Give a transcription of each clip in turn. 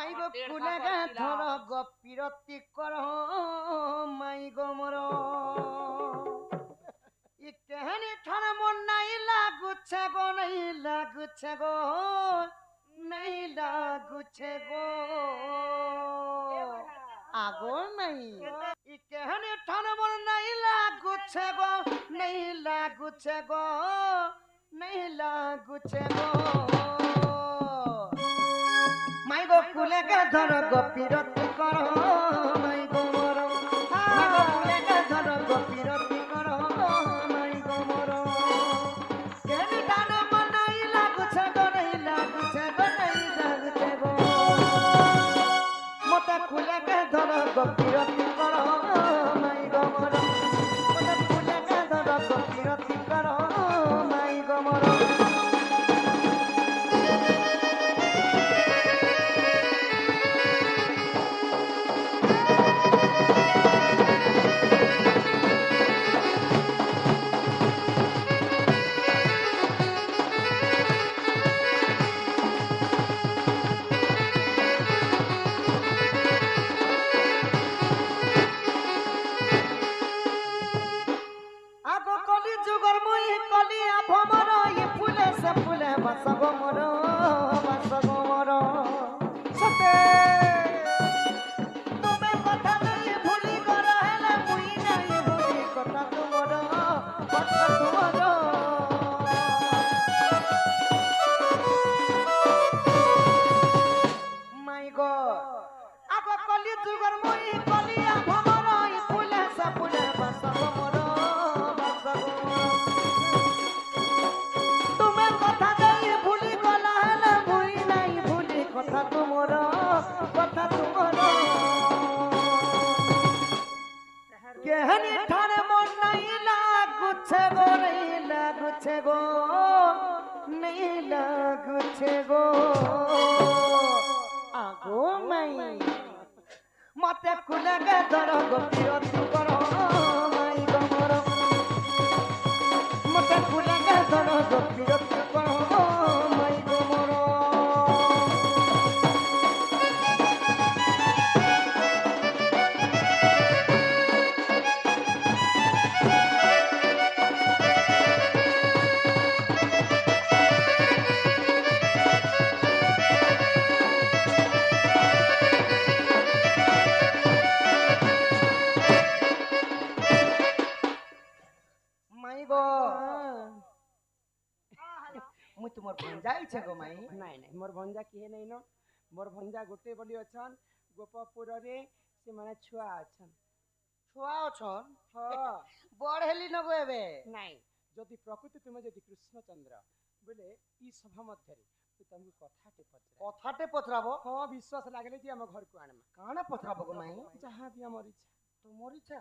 মাইগো কুলেগে ধর গপিরতি কর মাই গো মোর ই কেহানি ঠার মন নাই লাগুছে গো নাই লাগুছে গো নাই লাগুছে গো আগো নাই ই কেহানি ঠার মন নাই লাগুছে গো নাই লাগুছে গো নাই লাগুছে গো মাইগো কুলেগে ধর গপিরতি কর মাই গো মোর মাইগো কুলেগে ধর গপিরতি কর মাই গো মোর কেনি টান মনাই লাগুছে গো নাই লাগুছে গো নাই লাগুছে গো মতে কুলেগে ধর গপিরতি কর মাই গো মোর মতে কুলেগে ধর গপিরতি কর মাই গো মোর মতে কুলেগে ধর গপিরতি কর মাই গো মোর মতে কুলেগে ধর গপিরতি কর মাই গো মোর মুই তোমার ভঞ্জা ইছে গো মাই নাই নাই মোর ভঞ্জা কিহে নাই ন মোর ভঞ্জা গোটে বলি অছন গোপপুর রে সে মানে ছুয়া অছন ছুয়া অছন হ বড় হেলি নগো এবে নাই যদি প্রকৃতি তুমি যদি কৃষ্ণচন্দ্র বলে ই সভা মধ্যে তুমি কথাটে পচরাবো হ বিশ্বাস লাগলে যে আমার ঘরକୁ আনমা কানা পচরাবো গো মাই যাহা বি আমার ইচ্ছা তোমার ইচ্ছা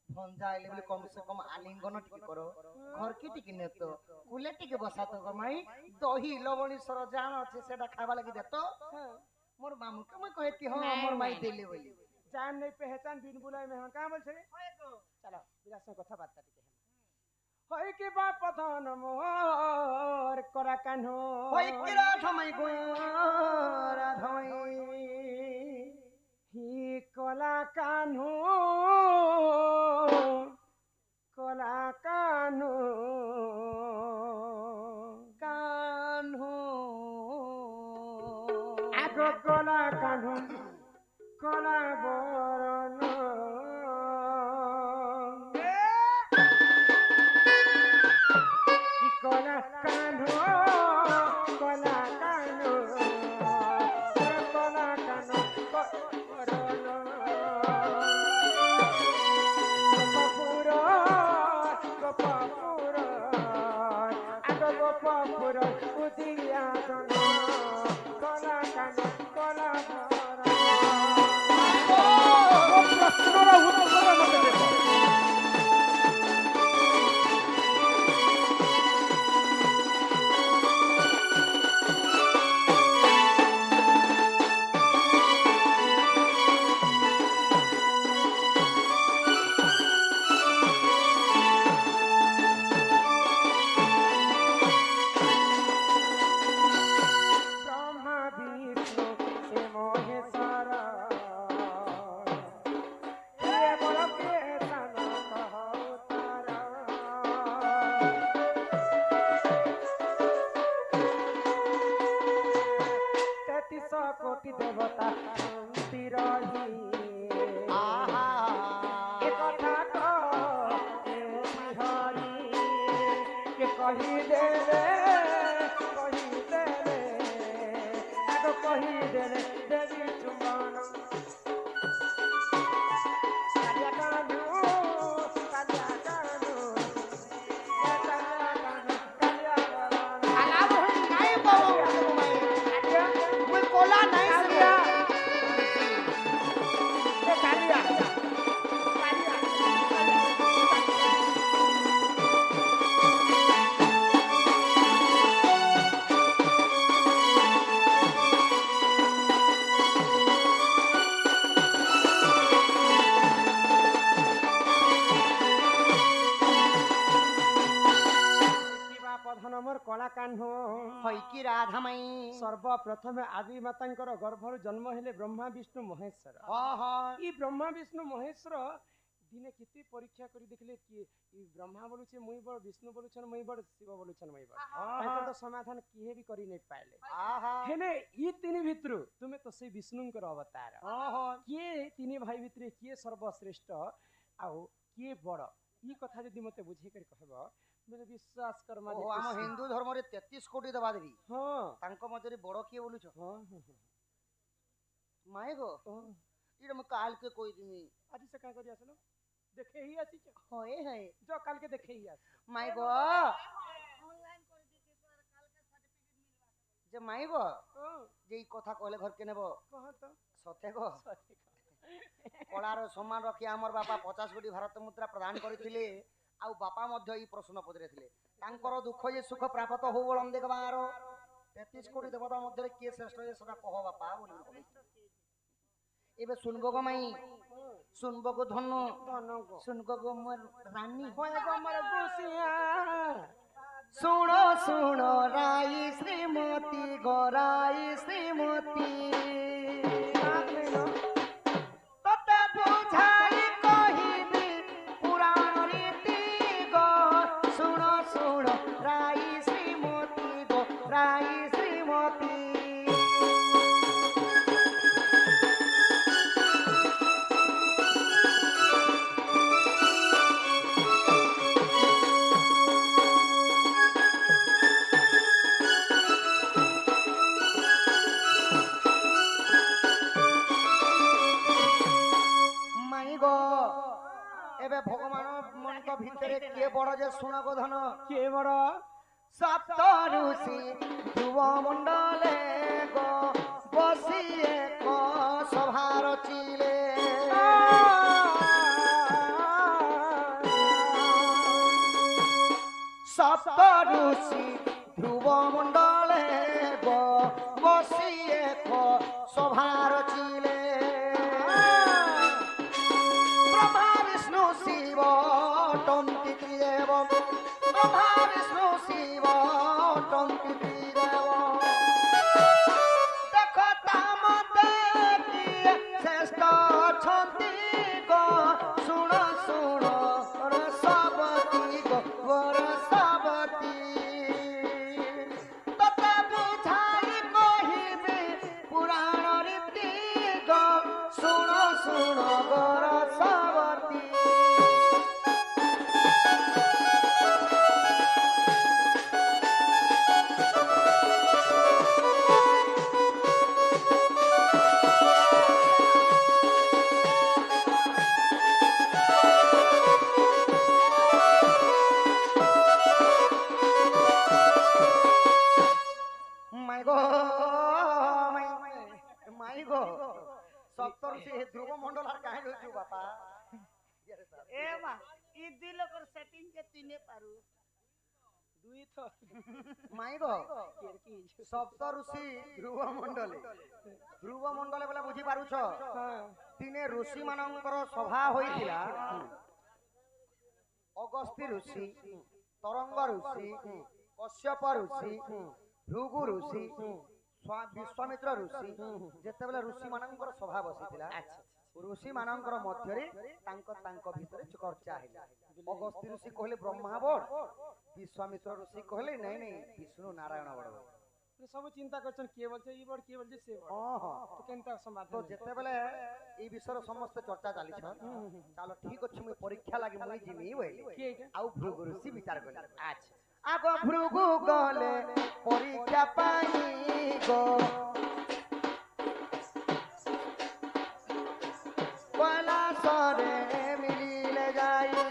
ভঞ্জা আইলে বলে কম সে কম আলিঙ্গন টিকে করো ঘর কি টিকে নে তো কুলে টিকে বসাতো গো মাই দহি লবণী সর জান আছে সেটা খাবা লাগি দে তো মোর মামু কে মই কহেতি হ মোর মাই দেলে বলি জান নাই পहचान बिन बुलाए मेहमान का बोल छे चलो बिलास কথা বার্তা টিকে হই কি বা প্রধান মোর করা কানো হই কি রাধমাই গো রাধমাই হি কলা কানো কলা কানো কানহো আগো কলা কানো কলা বরণ কলা কানো কলা কানো কলা কানো বরণ গোপপুর গোপপুর আগ গোপপুর উদিয়া জন কলা কানো কলা বরণ প্রশ্নর উত্তর মতে দেব ব্রহ্মা বিষ্ণু সে মোহে কোটি দেবতা শান্তি রহি আহা এ কথা কে হরি কে কহি দেবে আগে কহি দেবে দেবী চুম্বন কালিয়া কানু কালিয়া কানু কালিয়া কানু আলাপ হই নাই বাবু মুই কোলা নাই কালিয়া এ কালিয়া প্রধানমর কলা কাহ্ন হই কি রাধামাই সর্বপ্রথমে আদি মাতাঙ্কর গর্ভর জন্ম হেলে ব্রহ্মা বিষ্ণু মহেশ্বর হ ই ব্রহ্মা বিষ্ণু মহেশ্বর দিনে কেতে পরীক্ষা করে দেখলে কি ই ব্রহ্মা বলুছে মুই বড় বিষ্ণু বলুছন মুই বড় শিব বলুছন মুই বড় তাইতো তো সমাধান কিহে বি করি নাই পাইলে আহা হেলে ই তিনি ভিতরু তুমি তো সেই বিষ্ণুঙ্কর অবতার কিয়ে তিনি ভাই ভিতরে কিয়ে সর্বশ্রেষ্ঠ আউ কিয়ে বড় ই কথা যদি মতে বুঝাই করে कहब মানে বিশ্বাস কর ও মানে ଆମ ହିନ୍ଦୁ ଧର୍ମରେ 33 କୋଟି ଦେବା ଦେବୀ ହଁ ତାଙ୍କ ମଧ୍ୟରେ ବଡ କିଏ ବୋଲୁଛ ହଁ ହଁ ମାଇ ଗো ହଁ ଇରେ ମୁଁ କାଲକେ କହିଦିମି আজি সে কাঁ করি আসলো দেখে হি আসিছ ହଏ ହଏ जो কালকে দেখে হি আস মাই গো যে মাই গো যে এই কথা କହିଲେ ଘରକେ ନେବ কহ তো ସତେ ଗো କଳାର ସମ୍ମାନ ରଖି ଆମର ବାପା 50 କୋଟି ଭାରତ ମୁଦ୍ରା ପ୍ରଦାନ କରିଥିଲେ ଆଉ ବାପା ମଧ୍ୟ ଏଇ ପ୍ରଶ୍ନ ପଚାରିଥିଲେ ତାଙ୍କର ଦୁଃଖ ଯେ ସୁଖ ପ୍ରାପ୍ତ ହଉ ବଳମ ଦେଖବାର 33 କୋଟି ଦେବତା ମଧ୍ୟରେ କିଏ ଶ୍ରେଷ୍ଠ ଯେ ସେଟା କହ ବାପା ବୋଲି ଏବେ শুনবো গো মাই শুনবো গো ধনু ধনক শুনবো গো মোর রানী হয় গো আমার গুছিয়া শুনো শুনো রাই শ্রীমতী গরাই শ্রীমতী তোতে বুঝাই কহিবি পুরাণ রীতি গো শুনো শুনো রাই শ্রীমতী গো রাই শ্রীমতী মাই গো এবে ভগবান মনক ভিতরে কে বড় যে শুনো গো ধন কে বড় সপ্ত ঋষি ধ্রুব মণ্ডলে গো বসি এক সভার চিলে সপ্ত ঋষি ধ্রুব মণ্ডলে গো বসি এক সভার চিলে ব্রহ্মা বিষ্ণু শিব টঙ্কিতি দেব ব্রহ্মা বিষ্ণু শিব টঙ্কিতি দেব দেখো তামতে কিয়ে শ্রেষ্ঠ অଛନ୍ତି গো শুণ শুণ রসবতী গো রসবতী তোতে বুঝাই কহিবি পুরাণ রীতি গো শুণ শুণ গো রসবতী মাই গো মাই গো সপ্তর সে ধ্রুব মন্ডল আর কাহিনী হইছু বাপা এ মা ই দুই লোকের সেটিং কে চিনে পারু দুই তো মাই গো কের কি সপ্ত ঋষি ধ্রুব মন্ডলে বলে বুঝি পারুছ হ্যাঁ দিনে ঋষি মানଙ୍କର সভা হইছিলা অগস্তি ঋষি তরঙ্গ ঋষি কশ্যপ ঋষি ভৃগু ঋষি ବିଶ୍ୱାମିତ୍ର ଋଷି ଯେତେବେଳେ ଋଷି ମାନଙ୍କର ସଭା ବସିଥିଲା ଋଷି ମାନଙ୍କର ମଧ୍ୟରେ ତାଙ୍କ ଭିତରେ ଚର୍ଚ୍ଚା ହେଲା ଅଗସ୍ତି ଋଷି କହିଲେ ବ୍ରହ୍ମା ବଡ ବିଶ୍ୱାମିତ୍ର ଋଷି କହିଲେ ନାଇଁ ନାଇଁ ବିଷ୍ଣୁ ନାରାୟଣ ବଡ सब चिंता करछन के बोलछे ई बड़ के बोलछे से बड़ हां हां तो केनता समाधान तो जेते बेले ई विषय समस्त चर्चा चाली छ चलो ठीक अछि मुई परीक्षा लागि मुई जिमी होइली के एटा आउ भृगु ऋषि विचार करले अच्छा आगो भृगु गले परीक्षा पाई गो पला सरे मिलिले जाई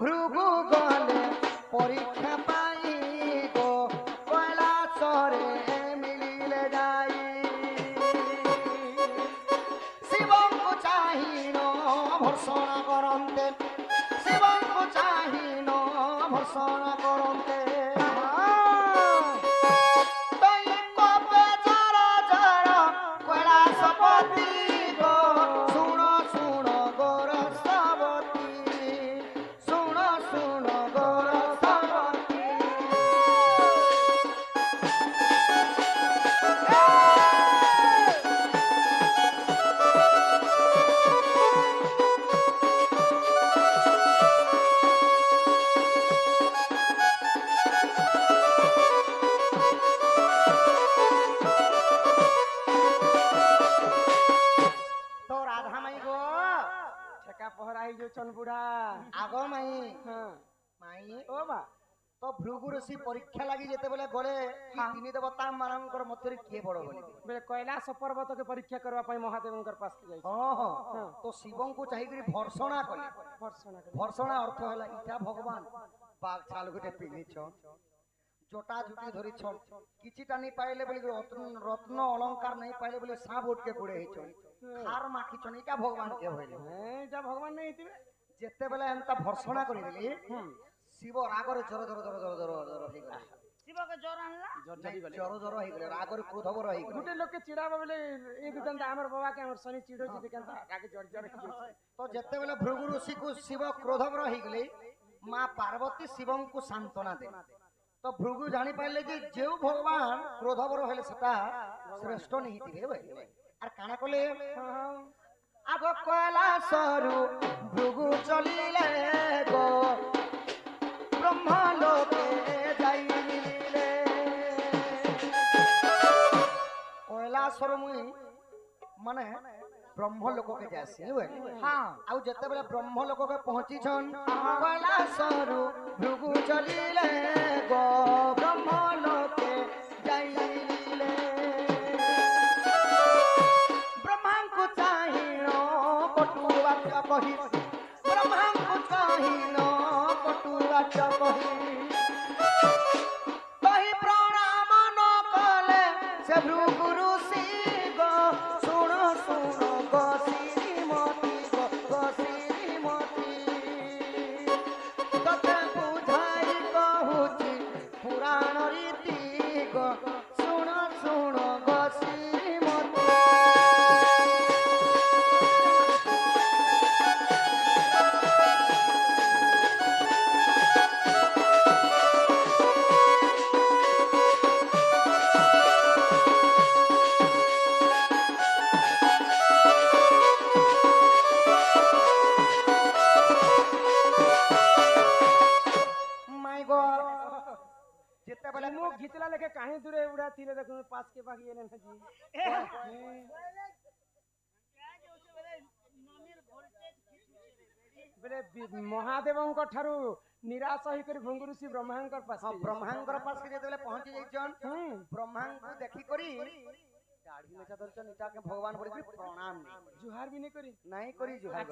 भृगु गले परीक्षा पाई गो पला सरे मिलिले जाई शिवंकु चाहिनो भर्षण करन्ते शिवंकु चाहिनो भर्षण करन्ते तई कपे जरा जरा कैलासपति गो सुनो सुनो गोरसवती सुनो सुनो गोरसवती तो राधा माई गो ठेका पहराई जो चन बुढ़ा आगो माई हां माई ओ बा तो भृगु ऋषि परीक्षा लागि जेते बेले गले तीन देवता मानकर मध्यरे किए बड़ बोली बे कैलाश पर्वत के परीक्षा करबा पई महादेवंकर पास के जाई हां हां तो शिवं को चाहि करी भर्षणा कले वर्षण के भर्षणा अर्थ होला इटा भगवान बाग छाल गुटे पिनी छ जोटा जुटी धरि छ किछिटा नहीं पाइले बोली रत्न रत्न अलंकार नहीं पाइले बोली सांप उठ के गुड़े छ हार माखी छ इटा भगवान के होइले एटा भगवान नहीं हितिबे जेते बेले एंता भर्षणा करि देली शिव रागरे जर जर जर जर जर जर हे गले शिव के जोर आनला जर्जरी गले जर जर हे गले रागरे क्रोधवर हे गले गुटे लोग के चिड़ाबा बेले एक दंत हमर बाबा के हमर शनि चिड़ो जी केनता रागे जर्जर तो जेते बेले भृगु ऋषि को शिव क्रोधवर हे गले मां पार्वती शिवं को सांत्वना दे तो भृगु जानी पाइले जे जेउ भगवान क्रोधवर हेले सेटा श्रेष्ठ नहीं थिबे भाई आर काना कोले आगो कैलासरु भृगु चलिले गो ब्रह्मा लोके जाई मिलिले कैलासर मुई माने ब्रह्म लोक के जासी हां आउ जते बेले ब्रह्म लोक के पहुंची छन कैलासरु भृगु चलिले गो ब्रह्म लोके जाई मिलिले ब्रह्मा को चाहिनो कटुआ कहि ब्रह्मा को चाहिनो कटुआ कहि कहि प्रणाम न कले से भृगु ऋषि गो सुनो सुनो गो श्रीमती गो श्रीमती तते बुझाई कहूची पुराण रीति गो सुनो सुनो गो श्रीमती माय गॉड जेते बेले मुख घितला लेके काहे दूरे उड़ा तीरे देखो पास के बाकी एले ना जी क्या जो से बोले नमीर वोल्टेज बेले महादेवंकर ठारू निराश होई कर भृगु ऋषि ब्रह्मांकर पास हां के जाई। ब्रह्मांकर पास के जेते बेले पहुंची जाइछन ब्रह्मांग को देखी करी दाढ़ी में चदरचन इटा के भगवान बोली कि प्रणाम नहीं जुहार भी नहीं करी नहीं करी जुहार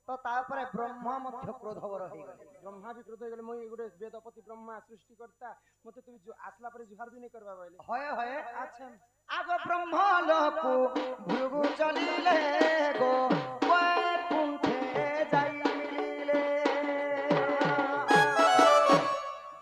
तो तापर ब्रह्मा मध्य क्रोधवर हे गले ब्रह्मा भी क्रोध गले मोई गुडे वेदपति ब्रह्मा सृष्टि करता मते तुम जो आसला पर जुहार भी नहीं करबा बोले होय होय अच्छा आगो ब्रह्म लोक भृगु चलिले गो वैकुंठे जाई मिलिले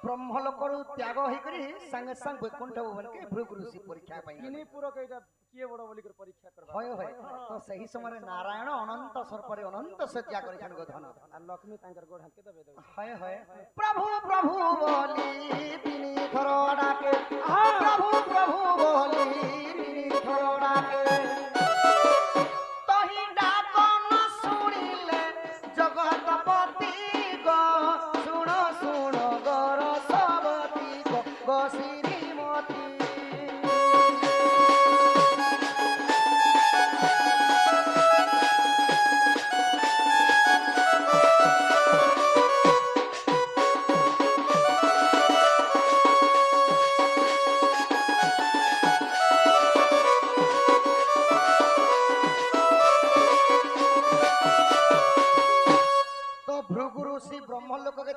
ब्रह्म लोक त्याग होई करी संग संग वैकुंठ भवन के भृगु ऋषि परीक्षा पाई किनी पूरा कइटा किए बड़ बोली कर परीक्षा करबा होय होय तो सही समय नारायण अनंत सर्परे अनंत सज्जा करिछन गो धन आ लक्ष्मी तांकर गोड़ हाथ के दबे दे होय होय प्रभु प्रभु बोली तिनी थरो डाके प्रभु प्रभु बोली तिनी थरो डाके तही डाक न सुनिले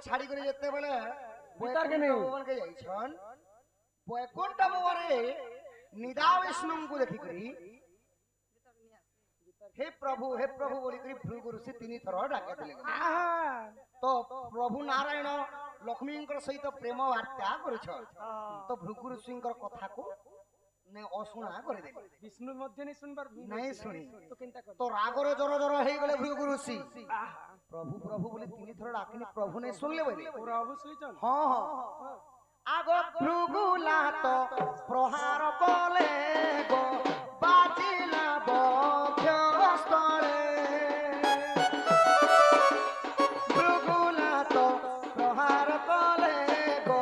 ছাড়ি করে যেতে বলে ভিতরকে নেই। ভগবানকে যাইছন বৈকুণ্ঠ ভবনে নিদা বিষ্ণুଙ୍କୁ ଦେଖିକରି हे प्रभु बोलिकରି भृगु ऋषि 3 थर डाकिले आहा तो प्रभु नारायण लक्ष्मीଙ୍କର ସହିତ ପ୍ରେମ ବାର୍ତ୍ତା କରୁଛ तो भृगु ऋषिଙ୍କର କଥାକୁ ने ଅଶୁଣା କରିଦେଲେ विष्णु मध्य नहीं सुनबार नहीं सुनी तो केनता कर तो रागरे जर जर ହେଇଗଲେ भृगु ऋषि आहा प्रभु बोली 3 थर डाकिनी प्रभु ने सुनले बोले प्रभु सुइचन हाँ आगो भृगुला तो प्रहार कले गो बाजिला बक्षस्थले भृगुला तो प्रहार कले गो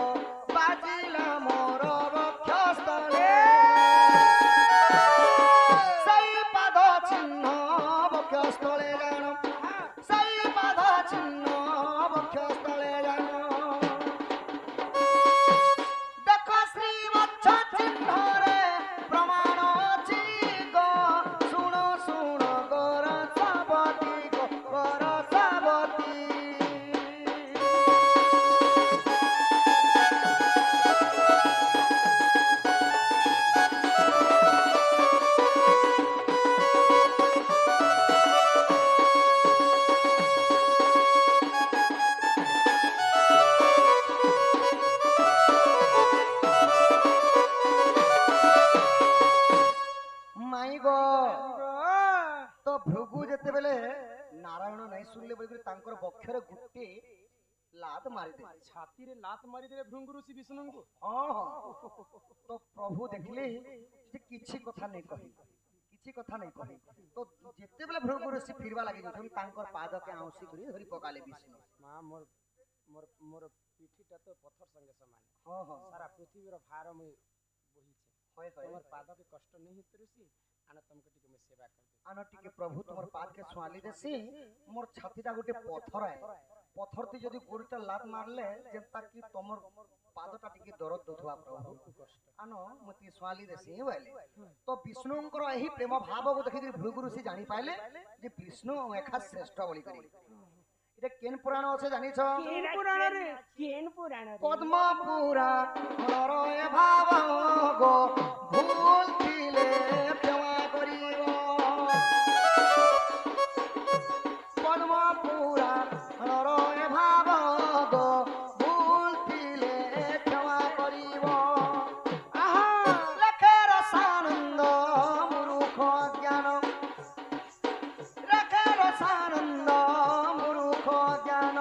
बाजिला मोर बक्षस्थले सई पाद चिन्ह बक्षस्थले जानो सई पाद चिन्ह बक्षस्थले जानो देखो श्रीवत्स चिन्हरे प्रमाण अछि गो सुनो सुनो गोर सावती माई गो तो भृगु जेते बेले नारायण नहीं सुनले बोली तांकर बक्षरे गुटे लात मारी दे छाती रे लात मारी दे भृंग ऋषि विष्णु को हां तो प्रभु देखले जे किछि कथा नहीं कहि किछि कथा नहीं कहि तो जेते बेले भृगु ऋषि फिरवा लागि जथि तांकर पाद के आउसी करी धरि पकाले विष्णु मां मोर मोर मोर पीठीटा तो पत्थर संगे समान हां हां सारा पृथ्वी रो भार में बोही छे होय होय तोमर पाद के कष्ट नहीं हेतु ऋषि आना तुमके टिके में सेवा कर दे आना टिके प्रभु तुमर पाद के स्वाली देसी मोर छातीटा गुटे पत्थर है पत्थर ती जदी गोड़टा लात मारले जेंता कि तुमर पादटा टिके दरद दोथवा प्रभु आनो मती स्वाली देसी बोले तो विष्णुंकर एही प्रेम भाव को देखि भृगु ऋषि जानि पाइले जे विष्णु एखा श्रेष्ठ बोली करी इटा केन पुराण আছে জানিছ केन पुराण रे पद्म पुराण रय भाव गो भूल थिले प्रेमा करिवो पद्म पुराण रय भाव गो भूल थिले प्रेमा करिवो आहा लखे रसानंद मूर्ख ज्ञान लखे रसानंद मूर्ख ज्ञान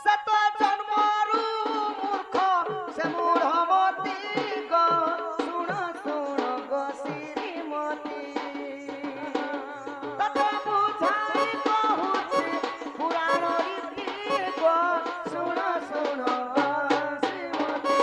सत जन्मरु मूर्ख से मूढ़मती गो सुन सुन गो श्रीमती तत बुझाई कहुछि पुराण रीति गो सुन सुन श्रीमती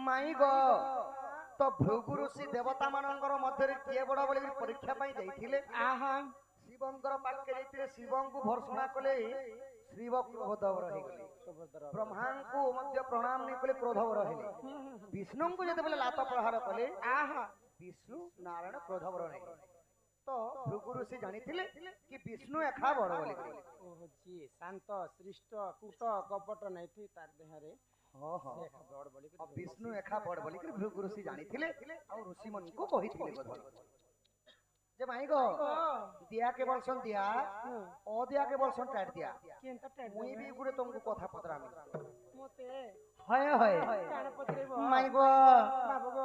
माई गो तो भृगु ऋषि देवता मानकर मध्य किए बड़ बोली परीक्षा पाई जाइथिले आहा शिवंकर पाखे जाइथिले शिवंकु भर्सना कले शिव क्रोधव रहि गले ब्रह्मा को मध्य प्रणाम नहीं कले क्रोधव रहिले विष्णु को जते बेले लात प्रहार कले आहा विष्णु नारायण क्रोधव रहिले तो भृगु ऋषि जानिथिले कि विष्णु एखा बड़ बोली ओहो जी शांत सृष्ट कूट कपट नहीं थी तार देह रे हां हां देखा बड़ बोली अब विष्णु एखा बड़ बोली कि भृगु ऋषि जानिथिले और ऋषि मन को कहिथिले बोध जे भाई गो दिया के बलसन दिया ओ दिया के बलसन काट दिया केनता टेड मुई भी गुरे तुमको कथा पतरा में मोते हाय हाय कान पत्रे बो माई गो बाबू गो